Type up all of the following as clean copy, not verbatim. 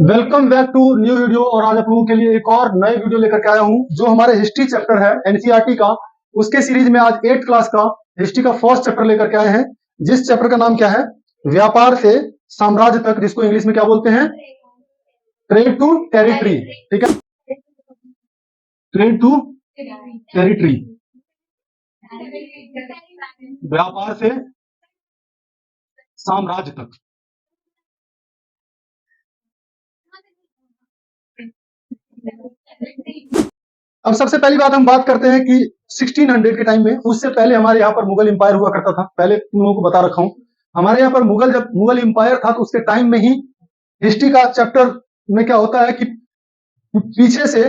Welcome back to new video. और आज आप लोगों के लिए एक और नए वीडियो लेकर के आया हूं जो हमारे हिस्ट्री चैप्टर है एनसीईआरटी का। उसके सीरीज में आज 8th क्लास का हिस्ट्री का फर्स्ट चैप्टर लेकर के आए हैं, जिस चैप्टर का नाम क्या है, व्यापार से साम्राज्य तक, जिसको इंग्लिश में क्या बोलते हैं, ट्रेड टू टेरिटरी। ठीक है, ट्रेड टू टेरिटरी, व्यापार से साम्राज्य तक। अब सबसे पहली बात हम बात करते हैं कि 1600 के टाइम में, उससे पहले हमारे यहाँ पर मुगल एम्पायर हुआ करता था। पहले तुम लोगों को बता रखा हूं, हमारे यहाँ पर जब मुगल एम्पायर था तो उसके टाइम में ही हिस्ट्री का चैप्टर में क्या होता है कि पीछे से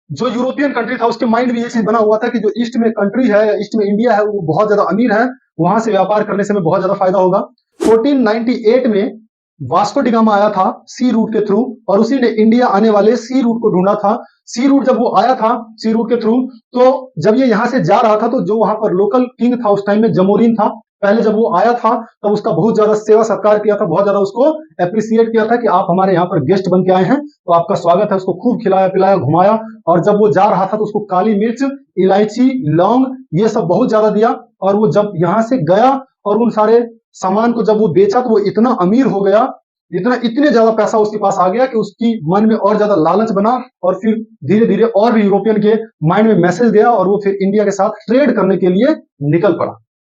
जो यूरोपियन कंट्री था उसके माइंड में ये चीज बना हुआ था कि जो ईस्ट में कंट्री है, ईस्ट में इंडिया है, वो बहुत ज्यादा अमीर है, वहां से व्यापार करने से हमें बहुत ज्यादा फायदा होगा। 1498 में वास्को डिगामा आया था सी रूट के थ्रू, और उसी ने इंडिया आने वाले सी रूट को ढूंढा था। सी रूट जब वो आया था सी रूट के थ्रू, तो जब ये यहां से जा रहा था तो जो वहां पर लोकल किंग था उस टाइम में जमोरिन था। पहले जब वो आया था तब उसका बहुत ज्यादा सेवा सत्कार किया था, बहुत ज्यादा उसको अप्रिसिएट किया था कि आप हमारे यहाँ पर गेस्ट बन के आए हैं तो आपका स्वागत है। उसको खूब खिलाया पिलाया घुमाया, और जब वो जा रहा था तो उसको काली मिर्च, इलायची, लौंग, ये सब बहुत ज्यादा दिया। और वो जब यहाँ से गया और उन सारे सामान को जब वो बेचा तो वो इतना अमीर हो गया, इतने ज्यादा पैसा उसके पास आ गया कि उसकी मन में और ज्यादा लालच बना, और फिर धीरे धीरे और भी यूरोपियन के माइंड में मैसेज गया और वो फिर इंडिया के साथ ट्रेड करने के लिए निकल पड़ा।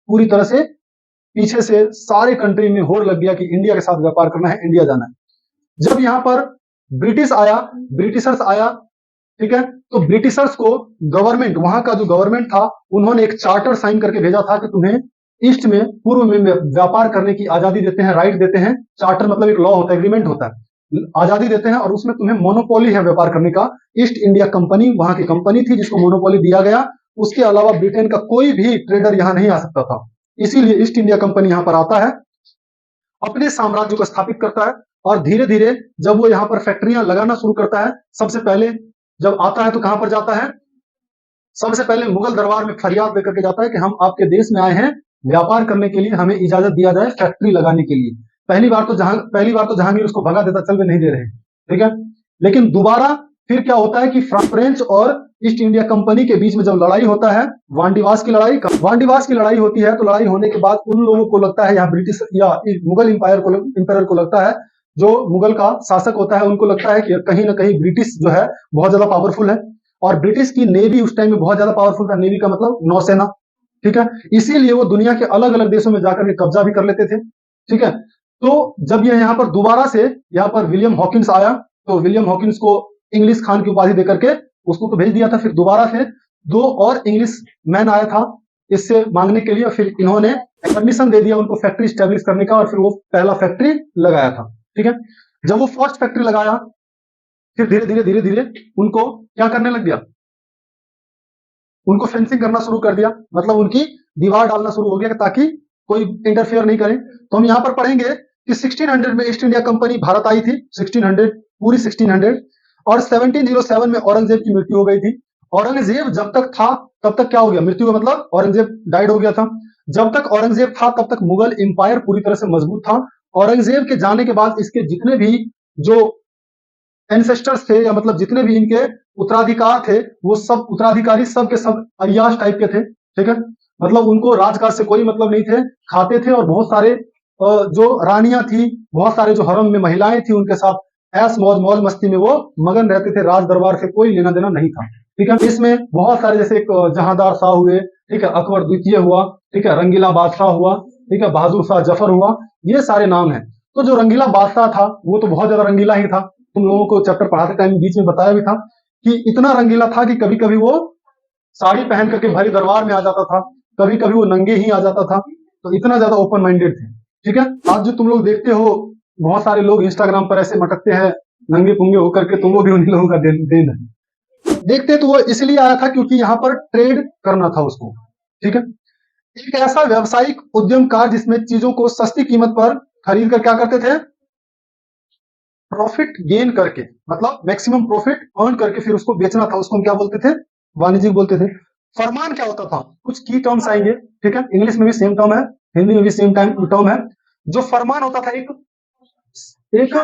पूरी तरह से पीछे से सारे कंट्री में होड़ लग गया कि इंडिया के साथ व्यापार करना है, इंडिया जाना है। जब यहाँ पर ब्रिटिशर्स आया, ठीक है, तो ब्रिटिशर्स को गवर्नमेंट, वहां का जो गवर्नमेंट था, उन्होंने एक चार्टर साइन करके भेजा था कि तुम्हें ईस्ट में, पूर्व में व्यापार करने की आजादी देते हैं, राइट देते हैं। चार्टर मतलब एक लॉ होता है, एग्रीमेंट होता है, आजादी देते हैं, और उसमें तुम्हें मोनोपोली है व्यापार करने का। ईस्ट इंडिया कंपनी वहां की कंपनी थी जिसको मोनोपोली दिया गया। उसके अलावा ब्रिटेन का कोई भी ट्रेडर यहां नहीं आ सकता था। इसीलिए ईस्ट इंडिया कंपनी यहां पर आता है, अपने साम्राज्य को स्थापित करता है, और धीरे धीरे जब वो यहाँ पर फैक्ट्रियां लगाना शुरू करता है, सबसे पहले जब आता है तो कहां पर जाता है, सबसे पहले मुगल दरबार में फरियाद लेकर के जाता है कि हम आपके देश में आए हैं व्यापार करने के लिए, हमें इजाजत दिया जाए फैक्ट्री लगाने के लिए। पहली बार तो जहांगीर उसको भगा देता, चल वे नहीं दे रहे, ठीक है। लेकिन दोबारा फिर क्या होता है कि फ्रेंच और ईस्ट इंडिया कंपनी के बीच में जब लड़ाई होता है, वांडीवास की लड़ाई होती है, तो लड़ाई होने के बाद उन लोगों को लगता है, यहाँ ब्रिटिश या मुगल इंपायर को लगता है, जो मुगल का शासक होता है उनको लगता है कि कहीं ना कहीं ब्रिटिश जो है बहुत ज्यादा पावरफुल है, और ब्रिटिश की नेवी उस टाइम में बहुत ज्यादा पावरफुल था। नेवी का मतलब नौसेना, ठीक है। इसीलिए वो दुनिया के अलग अलग देशों में जाकर के कब्जा भी कर लेते थे, ठीक है। तो जब ये यहाँ पर दोबारा से यहाँ पर विलियम हॉकिंस आया, तो विलियम हॉकिंस को इंग्लिश खान की उपाधि देकर के उसको तो भेज दिया था। फिर दोबारा से 2 और इंग्लिश मैन आया था इससे मांगने के लिए, फिर इन्होंने परमिशन दे दिया उनको फैक्ट्री स्टैब्लिश करने का, और फिर वो पहला फैक्ट्री लगाया था, ठीक है। जब वो फर्स्ट फैक्ट्री लगाया, फिर धीरे धीरे उनको क्या करने लग गया, उनको फेंसिंग करना शुरू कर दिया, मतलब उनकी दीवार डालना शुरू हो गया ताकि कोई इंटरफेयर नहीं करे। तो हम यहाँ पर पढ़ेंगे कि 1600 में ईस्ट इंडिया कंपनी भारत आई थी, 1600 पूरी 1600, और 1707 में औरंगजेब की मृत्यु हो गई थी। औरंगजेब जब तक था तब तक क्या हो गया, मृत्यु का मतलब औरंगजेब डाइड हो गया था। जब तक औरंगजेब था तब तक मुगल एम्पायर पूरी तरह से मजबूत था। औरंगजेब के जाने के बाद इसके जितने भी जो एंसेस्टर्स थे, या मतलब जितने भी इनके उत्तराधिकार थे, वो सब उत्तराधिकारी सब के सब अय्याश टाइप के थे, ठीक है। मतलब उनको राजकाज से कोई मतलब नहीं थे, खाते थे, और बहुत सारे जो रानियां थी, बहुत सारे जो हरम में महिलाएं थी, उनके साथ ऐश मौज मस्ती में वो मगन रहते थे। राज दरबार से कोई लेना देना नहीं था, ठीक है। इसमें बहुत सारे जैसे जहांदार शाह हुए, ठीक है, अकबर द्वितीय हुआ, ठीक है, रंगीला बादशाह हुआ, ठीक है, बहादुर शाह जफर हुआ, ये सारे नाम हैं। तो जो रंगीला बादशाह था वो तो बहुत ज्यादा रंगीला ही था, तुम लोगों को चैप्टर पढ़ाते टाइम बीच में बताया भी था कि इतना रंगीला था कि कभी कभी वो साड़ी पहन करके भरी दरबार में आ जाता था, कभी कभी वो नंगे ही आ जाता था। तो इतना ज्यादा ओपन माइंडेड थे, ठीक है। आज जो तुम लोग देखते हो बहुत सारे लोग इंस्टाग्राम पर ऐसे मटकते हैं नंगे पुंगे होकर के, तो वो भी उन्हीं लोगों का देन है। देखते तो वो इसलिए आया था क्योंकि यहाँ पर ट्रेड करना था उसको, ठीक है। एक ऐसा व्यवसायिक उद्यमकार जिसमें चीजों को सस्ती कीमत पर खरीद कर क्या करते थे, प्रॉफिट गेन करके, मतलब मैक्सिमम प्रॉफिट अर्न करके फिर उसको बेचना था, उसको हम क्या बोलते थे, वाणिज्यिक बोलते थे। फरमान क्या होता था, कुछ की टर्म्स आएंगे, ठीक है, इंग्लिश में भी सेम टर्म है, हिंदी में भी सेम टर्म है। जो फरमान होता था, एक एक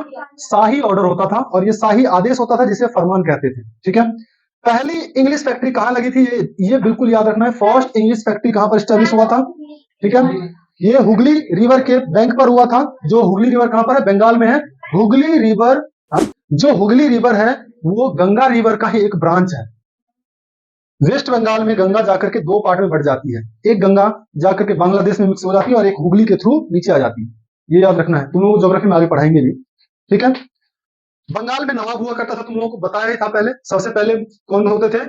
शाही ऑर्डर होता था और ये शाही आदेश होता था जिसे फरमान कहते थे। ठीक है, पहली इंग्लिश फैक्ट्री कहाँ लगी थी, ये बिल्कुल याद रखना है। फर्स्ट इंग्लिश फैक्ट्री कहाँ पर स्टैब्लिश हुआ था? ठीक है, ये हुगली रिवर के बैंक पर हुआ था। जो हुगली रिवर कहाँ पर है? बंगाल में है। हुगली रिवर, जो हुगली रिवर है वो गंगा रिवर का ही एक ब्रांच है। वेस्ट बंगाल में गंगा जाकर के दो पार्ट में बढ़ जाती है, एक गंगा जाकर के बांग्लादेश में मिक्स हो जाती है और एक हुगली के थ्रू नीचे आ जाती है। ये याद रखना है, तुम लोग ज्योग्राफी में आगे पढ़ाएंगे भी। ठीक है, बंगाल में नवाब हुआ करता था, तुम लोगों को बताया ही था पहले। सबसे पहले कौन होते थे?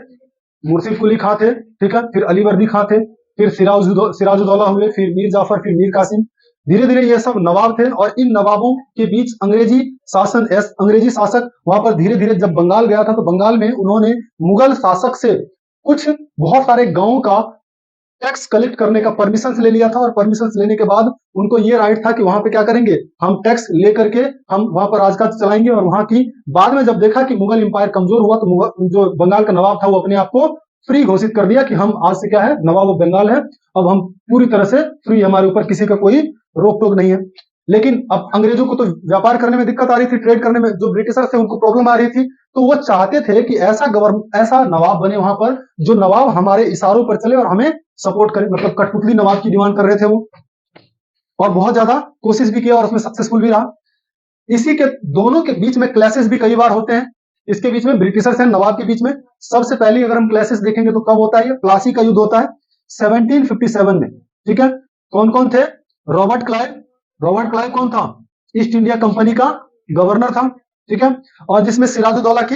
मुर्शिद कुली खां थे। ठीक है, फिर अली वर्दी खां थे, फिर सिराजुद्दौला हुए, फिर मीर जाफर, फिर मीर कासिम। धीरे धीरे ये सब नवाब थे और इन नवाबों के बीच अंग्रेजी शासक वहां पर धीरे धीरे जब बंगाल गया था तो बंगाल में उन्होंने मुगल शासक से कुछ बहुत सारे गांवों का टैक्स कलेक्ट करने का परमिशन ले लिया था और परमिशन लेने के बाद उनको ये राइट था कि वहां पे क्या करेंगे, हम टैक्स लेकर के हम वहां पर राजकाज चलाएंगे। और वहां की बाद में जब देखा कि मुगल एम्पायर कमजोर हुआ तो जो बंगाल का नवाब था वो अपने आप को फ्री घोषित कर दिया कि हम आज से क्या है, नवाब ऑफ बंगाल है, अब हम पूरी तरह से फ्री, हमारे ऊपर किसी का कोई रोक टोक नहीं है। लेकिन अब अंग्रेजों को तो व्यापार करने में दिक्कत आ रही थी, ट्रेड करने में जो ब्रिटिशर्स थे उनको प्रॉब्लम आ रही थी, तो वो चाहते थे कि ऐसा नवाब बने वहां पर जो नवाब हमारे इशारों पर चले और हमें सपोर्ट करे। मतलब कठपुतली नवाब की डिमांड कर रहे थे वो, और बहुत ज्यादा कोशिश भी किया और उसमें सक्सेसफुल भी रहा। इसी के दोनों के बीच में क्लैशेस भी कई बार होते हैं। इसके बीच में ब्रिटिशर्स एंड नवाब के बीच में सबसे पहले अगर हम क्लैशेस देखेंगे तो कब होता है? ये प्लासी का युद्ध होता है 1757 में। ठीक है, कौन कौन थे? Robert Clive. रॉबर्ट क्लाइव कौन था? ईस्ट इंडिया कंपनी का गवर्नर था। ठीक है, और जिसमें सिराजुद्दौला की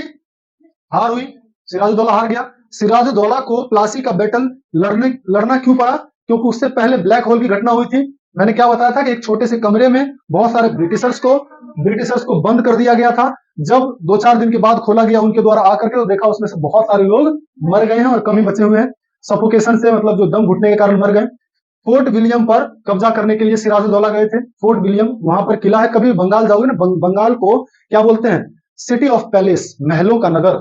हार हुई, सिराजुद्दौला हार गया। सिराजुद्दौला को प्लासी का बैटल लड़ना क्यों पड़ा? क्योंकि उससे पहले ब्लैक होल की घटना हुई थी। मैंने क्या बताया था कि एक छोटे से कमरे में बहुत सारे ब्रिटिशर्स को बंद कर दिया गया था। जब 2-4 दिन के बाद खोला गया उनके द्वारा आकर के, तो देखा उसमें से बहुत सारे लोग मर गए हैं और कम ही बचे हुए हैं सफोकेशन से, मतलब जो दम घुटने के कारण मर गए। फोर्ट विलियम पर कब्जा करने के लिए सिराजुद्दौला गए थे। फोर्ट विलियम वहां पर किला है, कभी बंगाल जाओगे ना, बंगाल को क्या बोलते हैं? सिटी ऑफ पैलेस, महलों का नगर।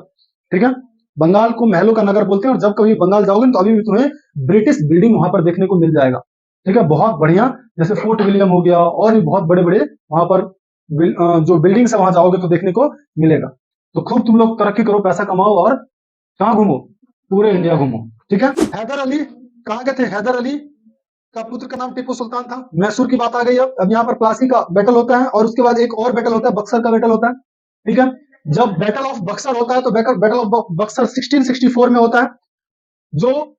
ठीक है, बंगाल को महलों का नगर बोलते हैं। और जब कभी बंगाल जाओगे ना तो अभी भी तुम्हें ब्रिटिश बिल्डिंग वहां पर देखने को मिल जाएगा। ठीक है, बहुत बढ़िया, जैसे फोर्ट विलियम हो गया और भी बहुत बड़े बड़े वहां पर जो बिल्डिंग्स है वहां जाओगे तो देखने को मिलेगा। तो खूब तुम लोग तरक्की करो, पैसा कमाओ और कहाँ घूमो? पूरे इंडिया घूमो। ठीक है, हैदर अली कहाँ गए थे? हैदर अली का पुत्र का नाम टीपू सुल्तान था। मैसूर की बात आ गई। अब यहाँ पर प्लासी का बैटल होता है और उसके बाद एक और बैटल होता है, बक्सर का बैटल होता है। ठीक है, जब बैटल ऑफ बक्सर होता है तो बैटल ऑफ बक्सर 1664 में होता है। जो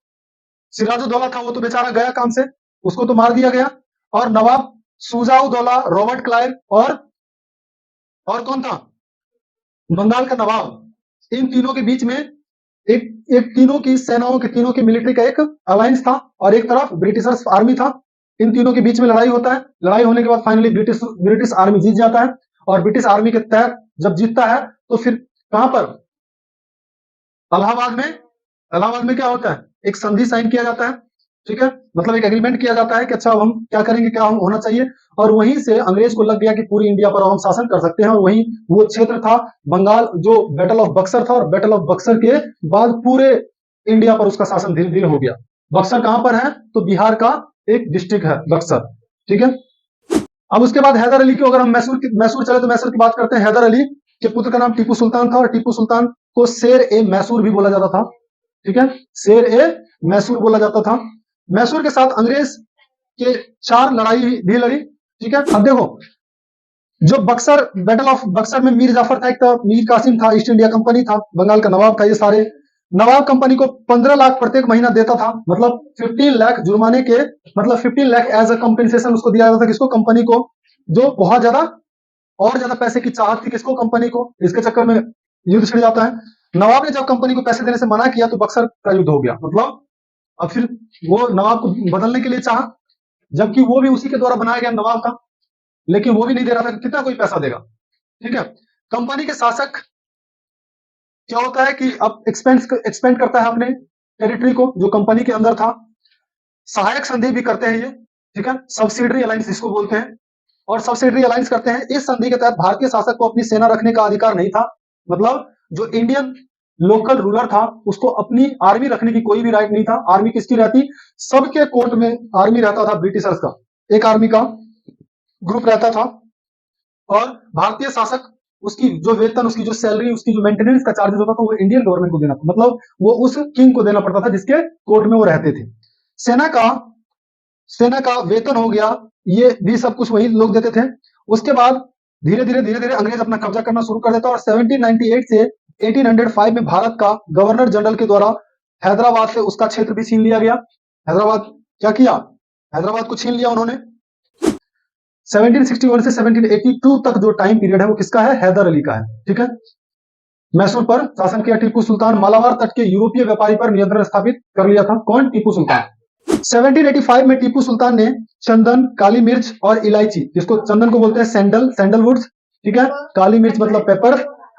सिराजुद्दौला था वो तो बेचारा गया काम से, उसको तो मार दिया गया। और नवाब शुजाउद्दौला, रॉबर्ट क्लाइव और कौन था? बंगाल का नवाब, इन तीनों के बीच में एक एक तीनों की सेनाओं के, तीनों की मिलिट्री का एक अलायंस था और एक तरफ ब्रिटिशर्स आर्मी था। इन तीनों के बीच में लड़ाई होता है। लड़ाई होने के बाद फाइनली ब्रिटिश आर्मी जीत जाता है। और ब्रिटिश आर्मी के तहत जब जीतता है तो फिर कहां पर? इलाहाबाद में। इलाहाबाद में क्या होता है? एक संधि साइन किया जाता है। ठीक है, मतलब एक एग्रीमेंट किया जाता है कि अच्छा हम क्या करेंगे, क्या हम होना चाहिए। और वहीं से अंग्रेज को लग गया कि पूरी इंडिया पर हम शासन कर सकते हैं। और वहीं वो क्षेत्र था बंगाल, जो बैटल ऑफ बक्सर था। और बैटल ऑफ बक्सर के बाद पूरे इंडिया पर उसका शासन धीरे धीरे हो गया। बक्सर कहां पर है? तो बिहार का एक डिस्ट्रिक्ट है बक्सर। ठीक है, अब उसके बाद हैदर अली की, अगर हम मैसूर चले तो मैसूर की बात करते हैं। हैदर अली के पुत्र का नाम टीपू सुल्तान था और टीपू सुल्तान को शेर ए मैसूर भी बोला जाता था। ठीक है, शेर ए मैसूर बोला जाता था। मैसूर के साथ अंग्रेज के 4 लड़ाई भी लड़ी। ठीक है, अब देखो, जो बक्सर, बैटल ऑफ बक्सर में मीर जाफर था, एक तो मीर कासिम था, ईस्ट इंडिया कंपनी था, बंगाल का नवाब था। ये सारे नवाब कंपनी को 15 लाख प्रत्येक महीना देता था, मतलब 15 लाख जुर्माने के, मतलब 15 लाख एज अ कंपेंसेशन उसको दिया जाता था। किसको? कंपनी को, जो बहुत ज्यादा और ज्यादा पैसे की चाहत थी किसको? कंपनी को। इसके चक्कर में युद्ध छिड़ जाता है। नवाब ने जब कंपनी को पैसे देने से मना किया तो बक्सर का युद्ध हो गया। मतलब अब फिर वो नवाब को बदलने के लिए चाहा, जबकि वो भी उसी के द्वारा बनाया गया नवाब था, लेकिन वो भी नहीं दे रहा था। कितना कोई पैसा देगा? ठीक है, कंपनी के शासक क्या होता है कि अब एक्सपेंड करता है अपने टेरिटरी को, जो कंपनी के अंदर था। सहायक संधि भी करते हैं ये। ठीक है, सब्सिडरी अलायंस इसको बोलते हैं। और सब्सिडरी अलायंस करते हैं। इस संधि के तहत भारतीय शासक को अपनी सेना रखने का अधिकार नहीं था। मतलब जो इंडियन लोकल रूलर था उसको अपनी आर्मी रखने की कोई भी राइट नहीं था। आर्मी किसकी रहती? सबके कोर्ट में आर्मी रहता था, ब्रिटिशर्स का एक आर्मी का ग्रुप रहता था। और भारतीय शासक उसकी जो वेतन, उसकी जो सैलरी, उसकी जो मेंटेनेंस का चार्जेस होता था वो इंडियन गवर्नमेंट को देना, मतलब वो उस किंग को देना पड़ता था जिसके कोर्ट में वो रहते थे। सेना का सेना का वेतन हो गया, ये भी सब कुछ वही लोग देते थे। उसके बाद धीरे धीरे अंग्रेज अपना कब्जा करना शुरू कर देता और 1798 से 1805 में भारत का गवर्नर जनरल के द्वारा हैदराबाद से उसका क्षेत्र भी छीन लिया गया। हैदराबाद क्या किया, हैदराबाद को छीन लिया उन्होंने। 1761 से 1782 तक जो टाइम पीरियड है वो किसका है, हैदर अली का है। ठीक है, मैसूर पर शासन किया टीपू सुल्तान, मालाबार तट के यूरोपीय व्यापारी पर नियंत्रण स्थापित कर लिया था। कौन, टीपू सुल्तान। 1785 में टीपू सुल्तान ने चंदन, काली मिर्च और इलायची, जिसको चंदन को बोलते हैं सैंडलवुड्स, ठीक है, काली मिर्च मतलब पेपर,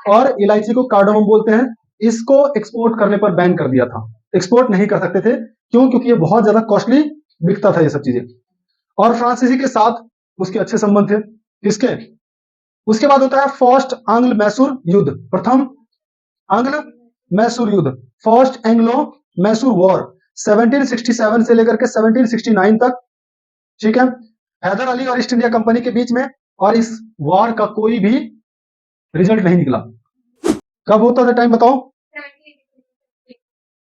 और इलायची को कार्डामम बोलते हैं, इसको एक्सपोर्ट करने पर बैन कर दिया था। एक्सपोर्ट नहीं कर सकते थे, क्यों, क्योंकि ये बहुत ज्यादा कॉस्टली बिकता था ये सब चीजें। और फ्रांसीसी के साथ उसके अच्छे संबंध थे। किसके, उसके बाद होता है फर्स्ट आंग्ल मैसूर युद्ध, प्रथम आंग्ल मैसूर युद्ध, फर्स्ट एंग्लो मैसूर वॉर, 1767 से लेकर के 1769 तक। ठीक है, हैदर अली और ईस्ट इंडिया कंपनी के बीच में, और इस वॉर का कोई भी रिजल्ट नहीं निकला। कब होता था टाइम बताओ,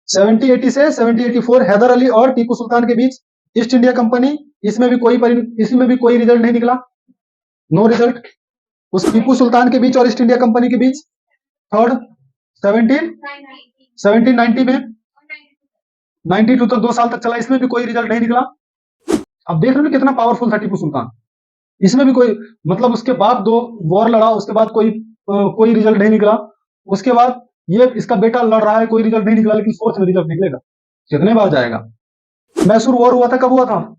1780 से 1784, हैदर अली और टीपू सुल्तान के बीच ईस्ट इंडिया कंपनी, इसमें भी कोई रिजल्ट नहीं निकला, नो रिजल्ट। उस टीपू सुल्तान के बीच और ईस्ट इंडिया कंपनी के बीच थर्ड 1790 में 92 तक 2 साल तक चला, इसमें भी कोई रिजल्ट नहीं निकला। अब देख रहे हो कितना पावरफुल था टीपू सुल्तान, इसमें भी कोई, मतलब उसके बाद 2 वॉर लड़ा, उसके बाद कोई रिजल्ट नहीं निकला। उसके बाद ये इसका बेटा लड़ रहा है, कोई रिजल्ट नहीं निकला, लेकिन फोर्थ में रिजल्ट निकलेगा। कितने बार जाएगा। मैसूर वॉर हुआ था, कब हुआ था,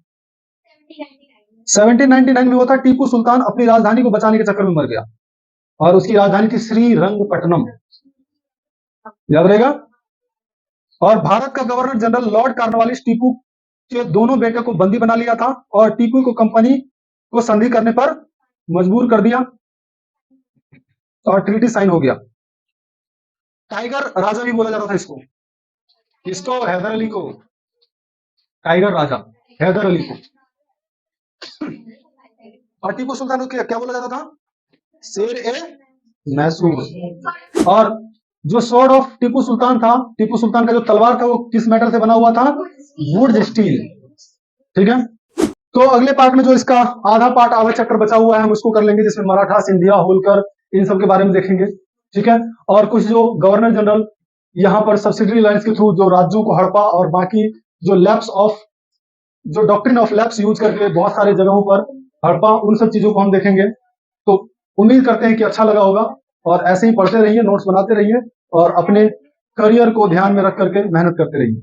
1799 में हुआ था। टीपू सुल्तान अपनी राजधानी को बचाने के चक्कर में मर गया, और उसकी राजधानी थी श्रीरंगपट्टनम, याद रहेगा। और भारत का governor general Lord Cornwallis Tipu के दोनों बेटे को बंदी बना लिया था, और टीपू को कंपनी को संधि करने पर मजबूर कर दिया, और ट्रीटी साइन हो गया। टाइगर राजा भी बोला जाता था इसको, किसको, हैदर अली को, टाइगर राजा हैदर अली को। और टीपू सुल्तान को क्या बोला जाता था, शेर ए मैसूर। और जो स्वॉर्ड ऑफ टीपू सुल्तान था, टीपू सुल्तान का जो तलवार था वो किस मेटल से बना हुआ था, वुड स्टील। ठीक है, तो अगले पार्ट में जो इसका आधा पार्ट, आधा चक्कर बचा हुआ है, हम उसको कर लेंगे, जिसमें मराठा, सिंधिया, होलकर, इन सब के बारे में देखेंगे। ठीक है, और कुछ जो गवर्नर जनरल यहाँ पर सब्सिडरी लाइन्स के थ्रू जो राज्यों को हड़पा, और बाकी जो डॉक्ट्रिन ऑफ लैप्स यूज करके बहुत सारे जगहों पर हड़पा, उन सब चीजों को हम देखेंगे। तो उम्मीद करते हैं कि अच्छा लगा होगा, और ऐसे ही पढ़ते रहिए, नोट्स बनाते रहिए, और अपने करियर को ध्यान में रख करके मेहनत करते रहिए।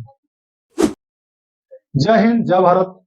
जय हिंद, जय भारत।